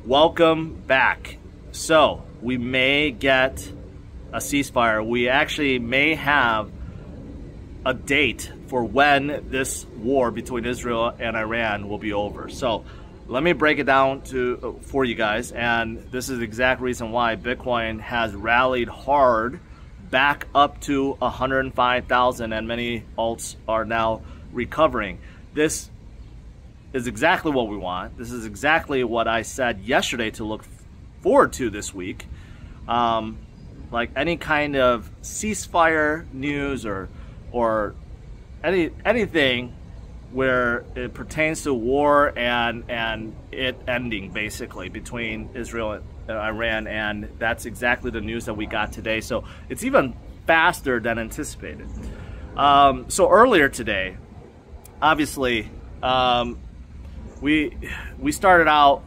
Welcome back. So we may get a ceasefire. We actually may have a date for when this war between Israel and Iran will be over. So let me break it down for you guys, and this is the exact reason why Bitcoin has rallied hard back up to 105,000, and many alts are now recovering. This is exactly what we want. This is exactly what I said yesterday to look forward to this week. Like any kind of ceasefire news or anything where it pertains to war and it ending basically between Israel and Iran, and that's exactly the news that we got today. So it's even faster than anticipated. So earlier today, obviously, we started out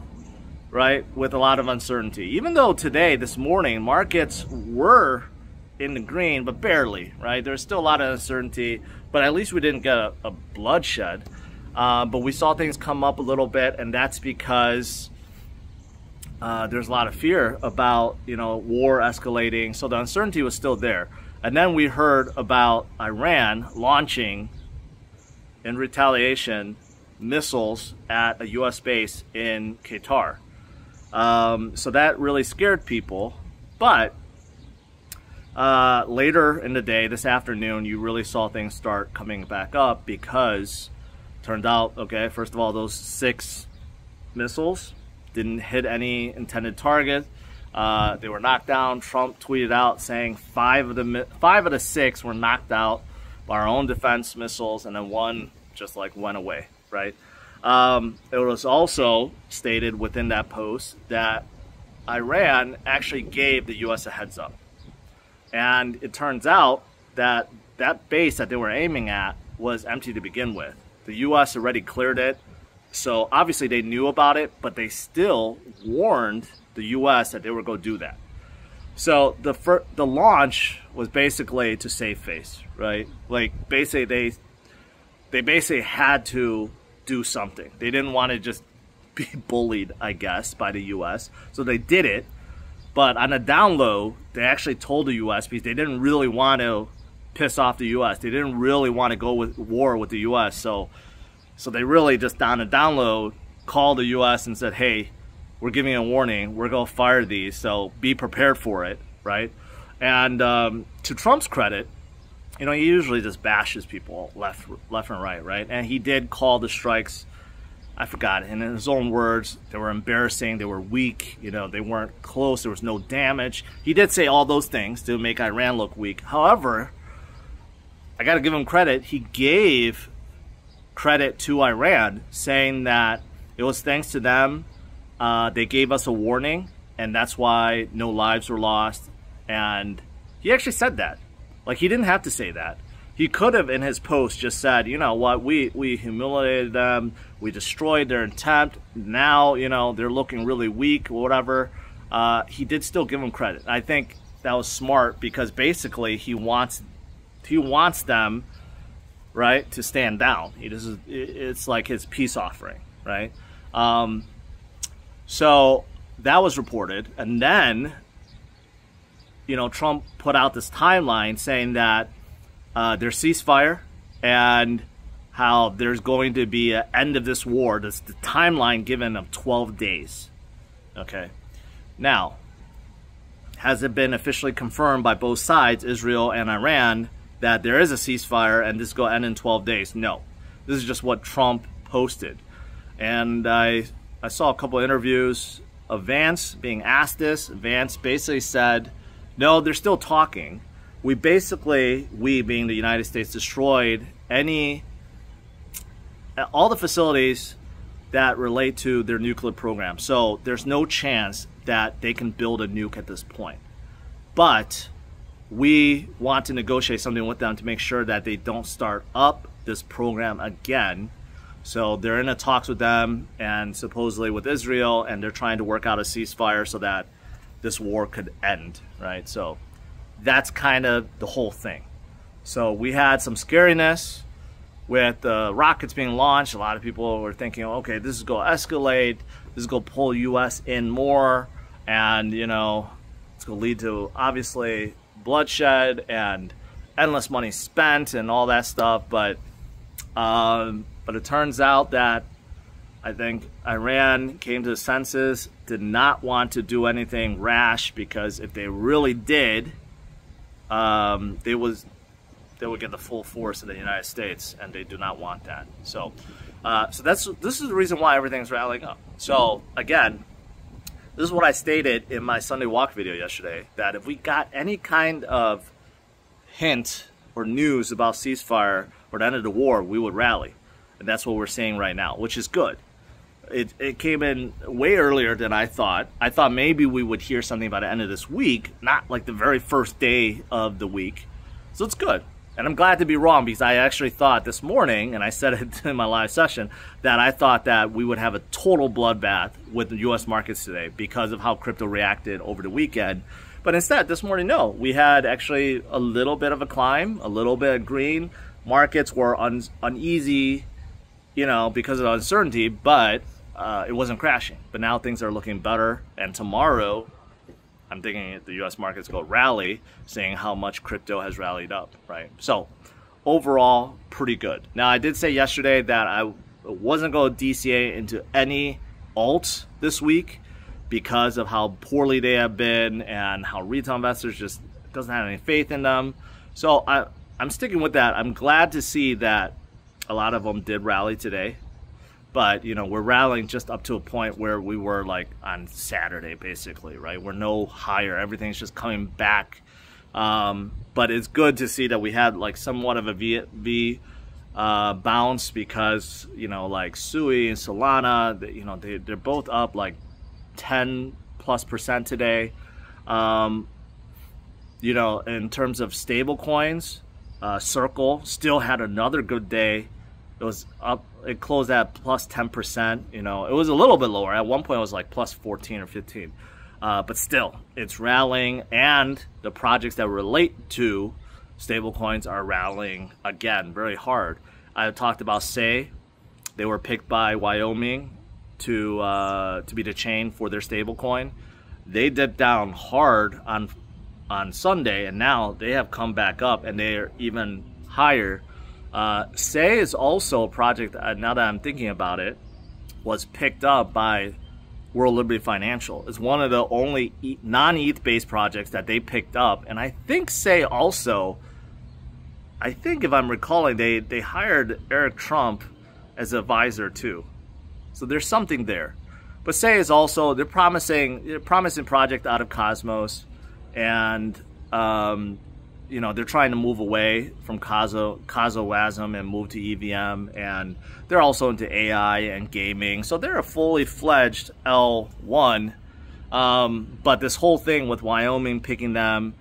right with a lot of uncertainty. Even though today, this morning, markets were in the green, but barely, right? There's still a lot of uncertainty, but at least we didn't get a bloodshed. But we saw things come up a little bit, and that's because there's a lot of fear about, war escalating. So the uncertainty was still there. And then we heard about Iran launching, in retaliation, missiles at a U.S. base in Qatar. So that really scared people. But later in the day, this afternoon, you really saw things start coming back up because turned out, okay, first of all, those 6 missiles didn't hit any intended target. They were knocked down. Trump tweeted out saying 5 of the 6 were knocked out by our own defense missiles, and then 1 just like went away, right? It was also stated within that post that Iran actually gave the U.S. a heads up. And it turns out that that base that they were aiming at was empty to begin with. The U.S. already cleared it. So obviously they knew about it, but they still warned the U.S. that they were going to do that. So the launch was basically to save face, right? Like basically they basically had to do something. They didn't want to just be bullied, I guess, by the U.S. So they did it. But on a down low, they actually told the U.S. because they didn't really want to piss off the U.S. They didn't really want to go with war with the U.S. So they really just on a down low called the U.S. and said, hey, we're giving you a warning. We're going to fire these, so be prepared for it, right? And to Trump's credit, he usually just bashes people left and right? And he did call the strikes, I forgot, in his own words, they were embarrassing, they were weak, they weren't close, there was no damage. He did say all those things to make Iran look weak. However, I got to give him credit. He gave credit to Iran, saying that it was thanks to them. They gave us a warning, and that's why no lives were lost. And he actually said that. Like, he didn't have to say that. He could have, in his post, just said, you know what, we humiliated them, we destroyed their attempt, now, they're looking really weak, or whatever. He did still give them credit. I think that was smart because basically he wants them, right, to stand down. It's like his peace offering, right? So that was reported, and then, Trump put out this timeline saying that there's ceasefire and how there's going to be an end of this war. That's the timeline given of 12 days. Okay. Now, has it been officially confirmed by both sides, Israel and Iran, that there is a ceasefire and this is going to end in 12 days? No. This is just what Trump posted. And I saw a couple of interviews of Vance being asked this. Vance basically said, no, they're still talking. We being the United States, destroyed all the facilities that relate to their nuclear program. So there's no chance that they can build a nuke at this point. But we want to negotiate something with them to make sure that they don't start up this program again. So they're in the talks with them and supposedly with Israel, and they're trying to work out a ceasefire so that this war could end, right? So that's kind of the whole thing. So we had some scariness with the rockets being launched, a lot of people were thinking, okay, this is going to escalate, this is going to pull U.S. in more, and, you know, it's going to lead to, obviously, bloodshed and endless money spent and all that stuff. But it turns out that I think Iran came to the senses, did not want to do anything rash, because if they really did, they would get the full force of the United States, and they do not want that. So, this is the reason why everything's rallying up. So again, this is what I stated in my Sunday walk video yesterday, that if we got any kind of hint or news about ceasefire or the end of the war, we would rally, and that's what we're seeing right now, which is good. It came in way earlier than I thought. I thought maybe we would hear something by the end of this week, not like the very first day of the week. So it's good. And I'm glad to be wrong, because I actually thought this morning, and I said it in my live session, that I thought that we would have a total bloodbath with the U.S. markets today because of how crypto reacted over the weekend. But instead, this morning, no. We had actually a little bit of a climb, a little bit of green. Markets were uneasy, you know, because of the uncertainty, but it wasn't crashing. But now things are looking better, and tomorrow, I'm thinking the U.S. markets go rally, seeing how much crypto has rallied up, right? So overall, pretty good. Now, I did say yesterday that I wasn't going to DCA into any alts this week because of how poorly they have been and how retail investors just doesn't have any faith in them. So I'm sticking with that. I'm glad to see that a lot of them did rally today. But, you know, we're rallying just up to a point where we were like on Saturday, basically, right? We're no higher. Everything's just coming back. But it's good to see that we had like somewhat of a V bounce, because, you know, like Sui and Solana, you know, they're both up like 10+% today. You know, in terms of stable coins, Circle still had another good day. It was up. It closed at plus 10%. You know, it was a little bit lower. At one point, it was like plus 14 or 15. But still, it's rallying, and the projects that relate to stablecoins are rallying again very hard. I talked about Say. They were picked by Wyoming to be the chain for their stablecoin. They dipped down hard on Sunday, and now they have come back up, and they're even higher. Say is also a project, now that I'm thinking about it, was picked up by World Liberty Financial. It's one of the only non-ETH based projects that they picked up. And I think Say also, I think if I'm recalling, they hired Eric Trump as an advisor too. So there's something there. But Say is also, they're promising project out of Cosmos, and you know, they're trying to move away from CosmWasm and move to EVM, and they're also into AI and gaming. So they're a fully fledged L1. But this whole thing with Wyoming picking them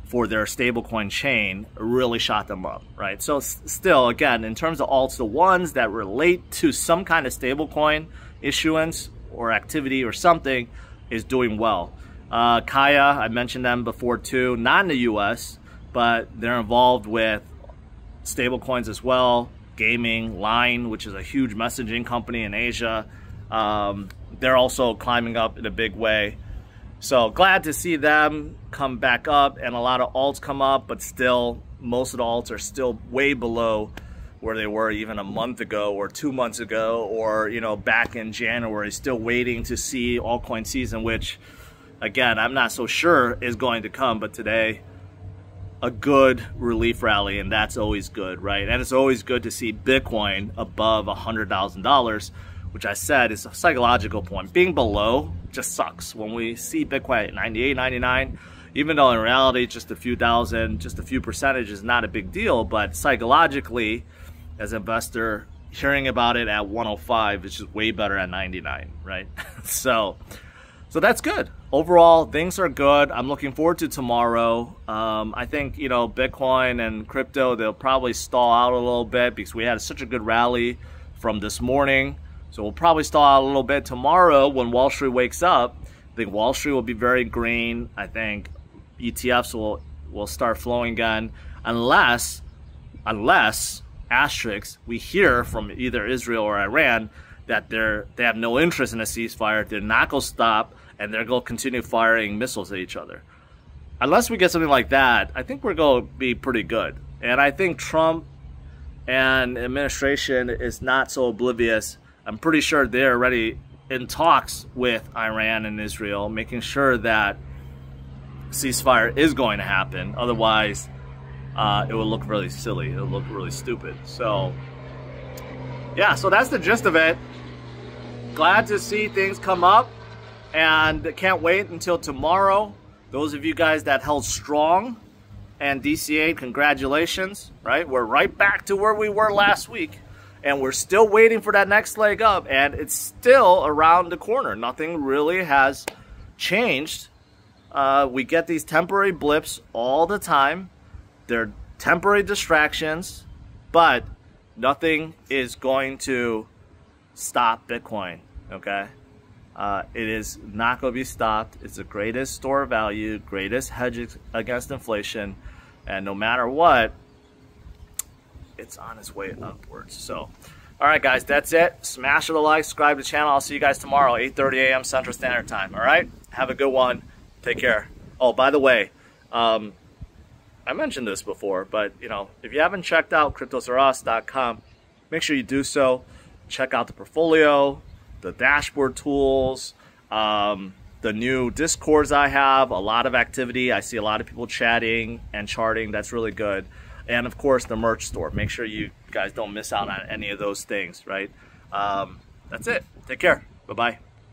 for their stablecoin chain really shot them up, right? So still, again, in terms of alts, the ones that relate to some kind of stablecoin issuance or activity or something is doing well. Kaya, I mentioned them before too, not in the US, but they're involved with stablecoins as well. Gaming, Line, which is a huge messaging company in Asia, they're also climbing up in a big way. So glad to see them come back up, and a lot of alts come up, but still, most of the alts are still way below where they were even a month ago or 2 months ago, or, you know, back in January, still waiting to see altcoin season, which, again, I'm not so sure is going to come, but today, a good relief rally, and that's always good, right? And it's always good to see Bitcoin above $100,000, which I said is a psychological point. Being below just sucks. When we see Bitcoin at 98, 99, even though in reality just a few thousand, just a few percentage is not a big deal, but psychologically, as an investor, hearing about it at 105 is just way better at 99, right? So that's good. Overall, things are good. I'm looking forward to tomorrow. I think, you know, Bitcoin and crypto, they'll probably stall out a little bit because we had such a good rally from this morning. So we'll probably stall out a little bit tomorrow when Wall Street wakes up. I think Wall Street will be very green. I think ETFs will start flowing again, unless asterisks, we hear from either Israel or Iran that they have no interest in a ceasefire, they're not going to stop, and they're going to continue firing missiles at each other. Unless we get something like that, I think we're going to be pretty good. And I think Trump and administration is not so oblivious. I'm pretty sure they're already in talks with Iran and Israel, making sure that ceasefire is going to happen. Otherwise, it will look really silly. It'll look really stupid. So, yeah, so that's the gist of it. Glad to see things come up, and can't wait until tomorrow. Those of you guys that held strong and DCA, congratulations, right? We're right back to where we were last week, and we're still waiting for that next leg up, and it's still around the corner. Nothing really has changed. We get these temporary blips all the time. They're temporary distractions, but nothing is going to stop Bitcoin, okay? It is not going to be stopped. It's the greatest store of value, greatest hedge against inflation, and no matter what, it's on its way upwards. So, all right, guys, that's it. Smash the like, subscribe to the channel. I'll see you guys tomorrow, 8:30 a.m. Central Standard Time. All right? Have a good one. Take care. Oh, by the way, I mentioned this before, but if you haven't checked out cryptosaurus.com, make sure you do so. Check out the portfolio, the dashboard tools, the new discords I have, a lot of activity. I see a lot of people chatting and charting. That's really good. And of course, the merch store. Make sure you guys don't miss out on any of those things, right? That's it. Take care. Bye-bye.